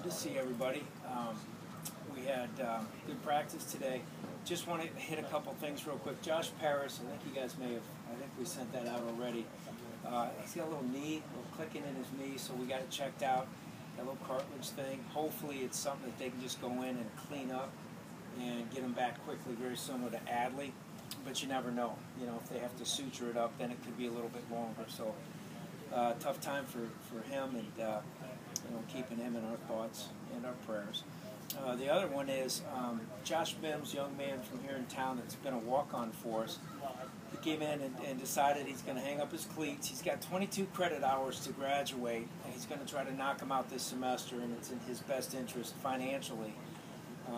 Good to see everybody. We had good practice today. Just want to hit a couple things real quick. Josh Paris, I think you guys may have, I think we sent that out already. He's got a little knee, a little clicking in his knee, so we got it checked out. That little cartilage thing. Hopefully it's something that they can just go in and clean up and get him back quickly, very similar to Adley. But you never know. You know, if they have to suture it up, then it could be a little bit longer. So tough time for him, and you know, keeping him in our thoughts and our prayers. The other one is Josh Mims, young man from here in town that's been a walk-on for us. He came in and decided he's going to hang up his cleats. He's got 22 credit hours to graduate, and he's going to try to knock them out this semester, and it's in his best interest financially.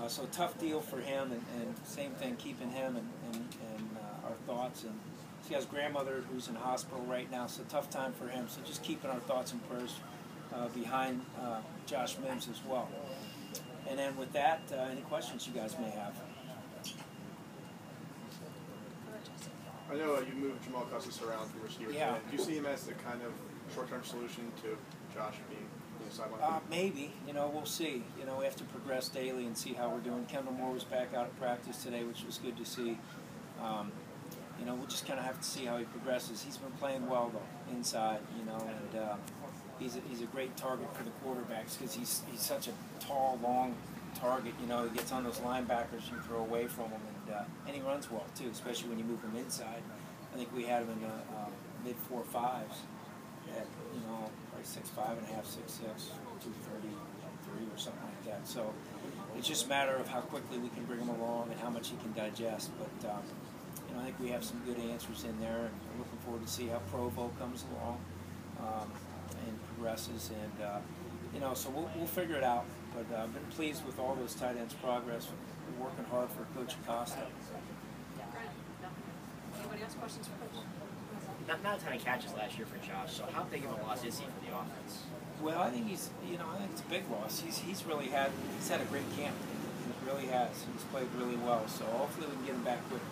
So tough deal for him, and same thing, keeping him and our thoughts. And he has grandmother who's in hospital right now, so tough time for him. So just keeping our thoughts and prayers behind Josh Mims as well. And then with that, any questions you guys may have? I know you moved Jamal Custis around from receiver. Yeah. Do you see him as the kind of short-term solution to Josh being on the sideline? Maybe. You know, we'll see. You know, we have to progress daily and see how we're doing. Kendall Moore was back out at practice today, which was good to see. You know, we'll just kind of have to see how he progresses. He's been playing well, though, inside, you know, and he's a great target for the quarterbacks because he's such a tall, long target. You know, he gets on those linebackers you throw away from him, and he runs well, too, especially when you move him inside. I think we had him in the mid-4.5s at, you know, probably 6'5 and a half, 6'6", 233 or something like that. So it's just a matter of how quickly we can bring him along and how much he can digest. But you know, I think we have some good answers in there, and I'm looking forward to see how Provo comes along and progresses. And you know, so we'll figure it out. But I've been pleased with all those tight ends' progress. We're working hard for Coach Acosta. Anybody else questions for Coach? Not a ton of catches last year for Josh, so how big of a loss is he for the offense? Well, I think he's, you know, I think it's a big loss. He's had a great camp. He really has. He's played really well. So hopefully we can get him back quickly.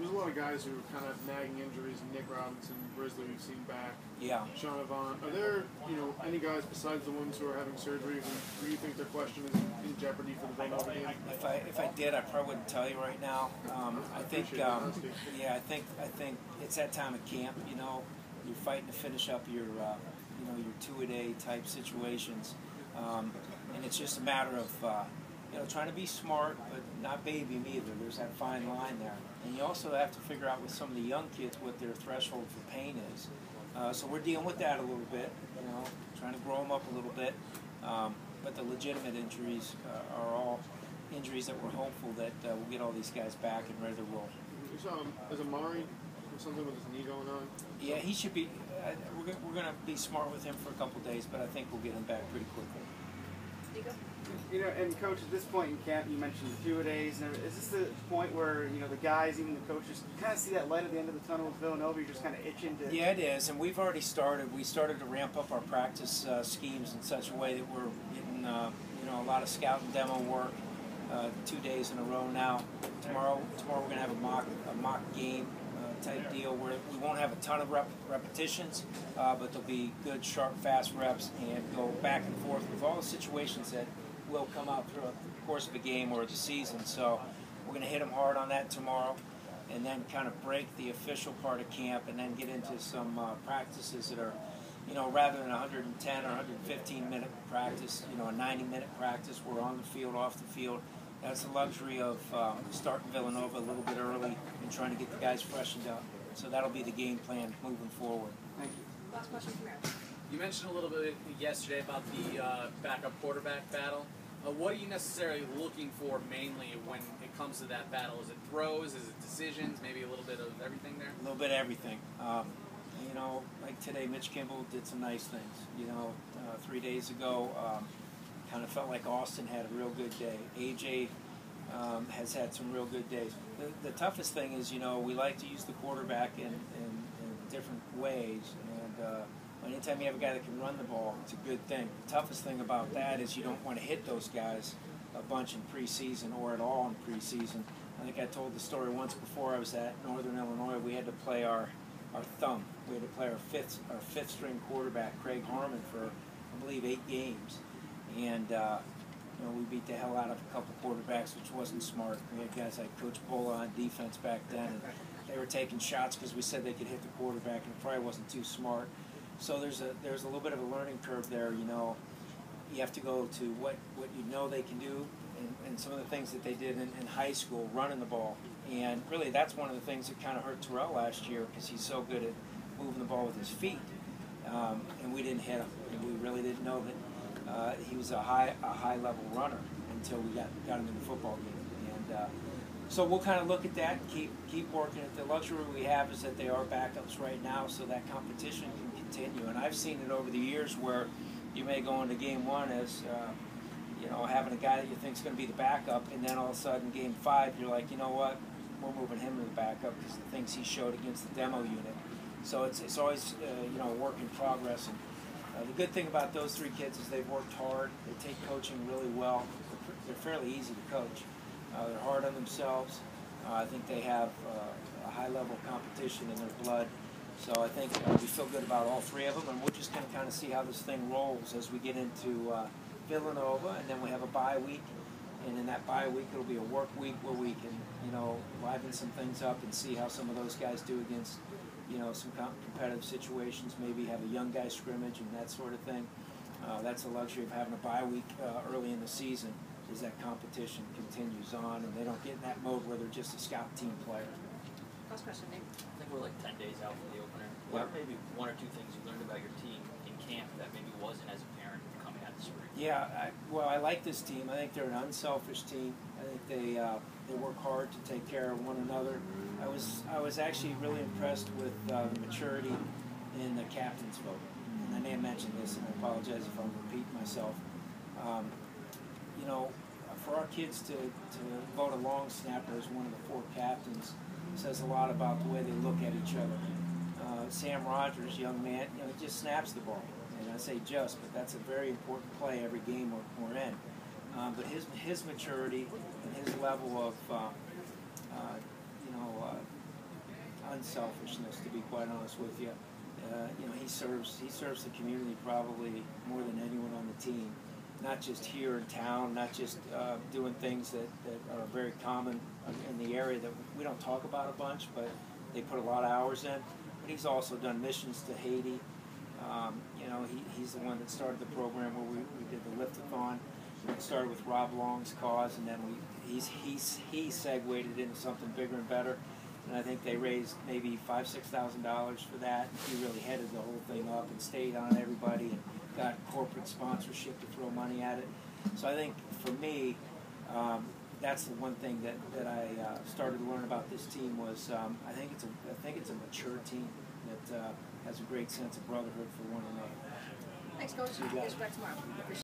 There's a lot of guys who are kind of nagging injuries. Nick Robinson, Brisley, we've seen back. Yeah. Sean Avant. Are there, you know, any guys besides the ones who are having surgery who you think their question is in jeopardy for the Villanova game? If I did, I probably wouldn't tell you right now. I think, yeah, I think it's that time of camp. You know, you're fighting to finish up your, you know, your two-a-day type situations, and it's just a matter of, you know, trying to be smart, but not baby him either. There's that fine line there. And you also have to figure out with some of the young kids what their threshold for pain is. So we're dealing with that a little bit, you know, trying to grow them up a little bit. But the legitimate injuries are all injuries that we're hopeful that we'll get all these guys back and ready to roll. You saw him as Amari, something with his knee going on? Yeah, he should be. We're going to be smart with him for a couple days, but I think we'll get him back pretty quickly. You know, and Coach, at this point in camp, you mentioned the two-a-days. Is this the point where, you know, the guys, even the coaches, kind of see that light at the end of the tunnel with Villanova? You're just kind of itching to... Yeah, it is, and we've already started. We started to ramp up our practice schemes in such a way that we're getting, you know, a lot of scout and demo work 2 days in a row now. Tomorrow we're going to have a mock game type deal where we won't have a ton of repetitions, but there'll be good, sharp, fast reps and go back and forth with all the situations that will come out throughout the course of a game or the season. So we're going to hit them hard on that tomorrow, and then kind of break the official part of camp and then get into some practices that are, you know, rather than 110 or 115 minute practice, you know, a 90-minute practice. We're on the field, off the field. That's the luxury of starting Villanova a little bit early and trying to get the guys freshened up. So that'll be the game plan moving forward. Thank you. Last question from Eric. You mentioned a little bit yesterday about the backup quarterback battle. What are you necessarily looking for mainly when it comes to that battle? Is it throws? Is it decisions? Maybe a little bit of everything there? A little bit of everything. You know, like today, Mitch Kimball did some nice things. You know, 3 days ago, kind of felt like Austin had a real good day. AJ has had some real good days. The toughest thing is, you know, we like to use the quarterback in different ways, and anytime you have a guy that can run the ball, it's a good thing. The toughest thing about that is you don't want to hit those guys a bunch in preseason or at all in preseason. I think I told the story once before. I was at Northern Illinois. We had to play our thumb. We had to play our fifth string quarterback, Craig Harmon, for I believe believe, 8 games, and we beat the hell out of a couple quarterbacks, which wasn't smart. We had guys like Coach Bola on defense back then, and they were taking shots because we said they could hit the quarterback, and it probably wasn't too smart. So there's a little bit of a learning curve there. You have to go to what they can do, and some of the things that they did in high school, running the ball. And really, that's one of the things that kind of hurt Terrell last year because he's so good at moving the ball with his feet, and we didn't hit him. And we really didn't know that he was a high level runner until we got him in the football game. And so we'll kind of look at that and keep working it. The luxury we have is that they are backups right now, so that competition can continue. And I've seen it over the years where you may go into game 1 as having a guy that you think is going to be the backup, and then all of a sudden game 5 you're like, you know what, we're moving him to the backup because the things he showed against the demo unit. So it's always a work in progress. And the good thing about those 3 kids is they've worked hard. They take coaching really well. They're fairly easy to coach. They're hard on themselves. I think they have a high level of competition in their blood. So I think we feel good about all 3 of them, and we're just going to kind of see how this thing rolls as we get into Villanova, and then we have a bye week. And in that bye week, it'll be a work week where we can, liven some things up and see how some of those guys do against, some competitive situations. Maybe have a young guy scrimmage and that sort of thing. That's the luxury of having a bye week early in the season, is that competition continues on, and they don't get in that mode where they're just a scout team player. Last question, Nate. I think we're like 10 days out from the opener. What are maybe 1 or 2 things you learned about your team in camp that maybe wasn't as apparent coming out of the spring? Yeah, I like this team. I think they're an unselfish team. I think they work hard to take care of one another. I was actually really impressed with the maturity in the captain's vote. And I may have mentioned this, and I apologize if I'm repeating myself. For our kids to vote a long snapper as one of the 4 captains says a lot about the way they look at each other. Sam Rogers, young man, just snaps the ball. And I say just, but that's a very important play every game we're in. But his maturity and his level of unselfishness, to be quite honest with you, he serves the community probably more than anyone on the team. Not just here in town, not just doing things that are very common in the area that we don't talk about a bunch, but they put a lot of hours in. But he's also done missions to Haiti. He's the one that started the program where we did the lift-a-thon. It started with Rob Long's cause, and then he segued it into something bigger and better. And I think they raised maybe $5,000–6,000 for that. He really headed the whole thing up and stayed on everybody and got corporate sponsorship to throw money at it. So I think for me, that's the one thing that I started to learn about this team was I think it's a mature team that has a great sense of brotherhood for one another. Thanks, Coach. You got it. Back tomorrow.